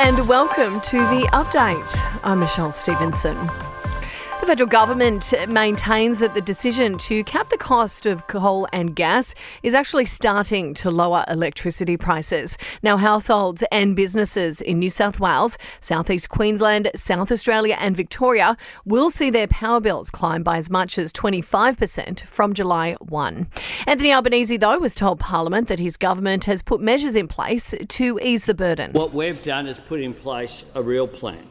And welcome to the update. I'm Michelle Stevenson. The federal government maintains that the decision to cap the cost of coal and gas is actually starting to lower electricity prices. Now, households and businesses in New South Wales, South East Queensland, South Australia and Victoria will see their power bills climb by as much as 25% from July 1. Anthony Albanese, though, was told Parliament that his government has put measures in place to ease the burden. What we've done is put in place a real plan.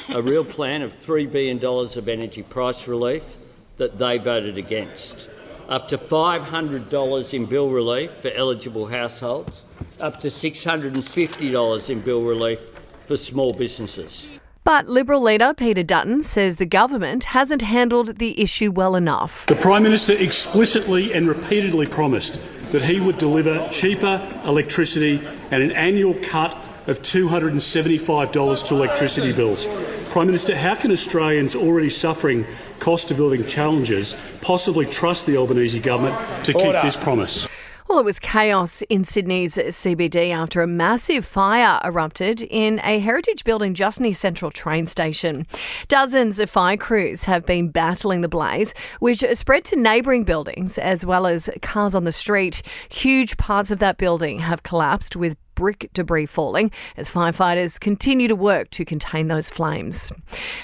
A real plan of $3 billion of energy price relief that they voted against. Up to $500 in bill relief for eligible households, up to $650 in bill relief for small businesses. But Liberal leader Peter Dutton says the government hasn't handled the issue well enough. The Prime Minister explicitly and repeatedly promised that he would deliver cheaper electricity and an annual cut of $275 to electricity bills. Prime Minister, how can Australians already suffering cost of living challenges possibly trust the Albanese government to keep this promise? Well, it was chaos in Sydney's CBD after a massive fire erupted in a heritage building just near Central train station. Dozens of fire crews have been battling the blaze, which spread to neighbouring buildings as well as cars on the street. Huge parts of that building have collapsed with brick debris falling as firefighters continue to work to contain those flames.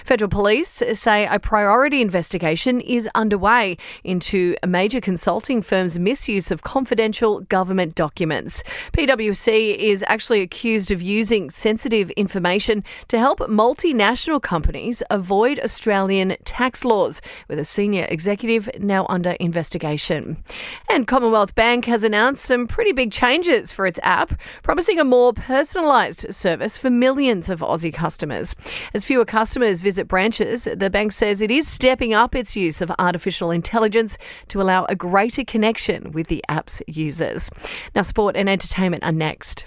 Federal police say a priority investigation is underway into a major consulting firm's misuse of confidential government documents. PwC is actually accused of using sensitive information to help multinational companies avoid Australian tax laws, with a senior executive now under investigation. And Commonwealth Bank has announced some pretty big changes for its app, promising a more personalised service for millions of Aussie customers. As fewer customers visit branches, the bank says it is stepping up its use of artificial intelligence to allow a greater connection with the app's users. Now, sport and entertainment are next.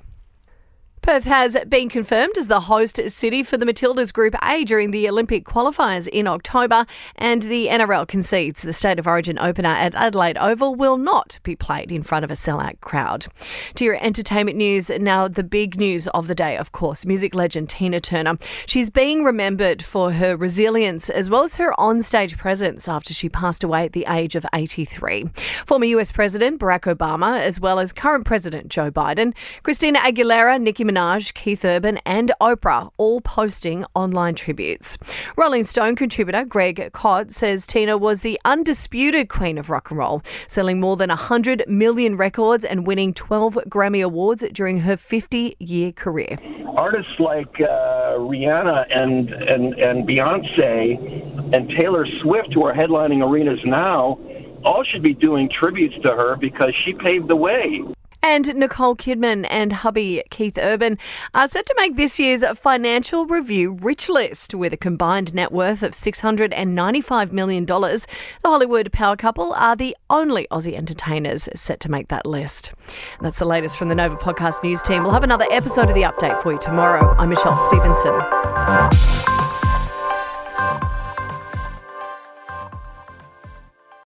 Perth has been confirmed as the host city for the Matildas Group A during the Olympic qualifiers in October, and the NRL concedes the State of Origin opener at Adelaide Oval will not be played in front of a sellout crowd. To your entertainment news, now the big news of the day, of course, music legend Tina Turner. She's being remembered for her resilience as well as her onstage presence after she passed away at the age of 83. Former US President Barack Obama, as well as current President Joe Biden, Christina Aguilera, Nicki Minaj, Keith Urban and Oprah all posting online tributes. Rolling Stone contributor Greg Cott says Tina was the undisputed queen of rock and roll, selling more than 100 million records and winning 12 Grammy Awards during her 50-year career. Artists like Rihanna and Beyonce and Taylor Swift, who are headlining arenas now, all should be doing tributes to her because she paved the way. And Nicole Kidman and hubby Keith Urban are set to make this year's Financial Review Rich List with a combined net worth of $695 million. The Hollywood power couple are the only Aussie entertainers set to make that list. That's the latest from the Nova Podcast News team. We'll have another episode of The Update for you tomorrow. I'm Michelle Stevenson.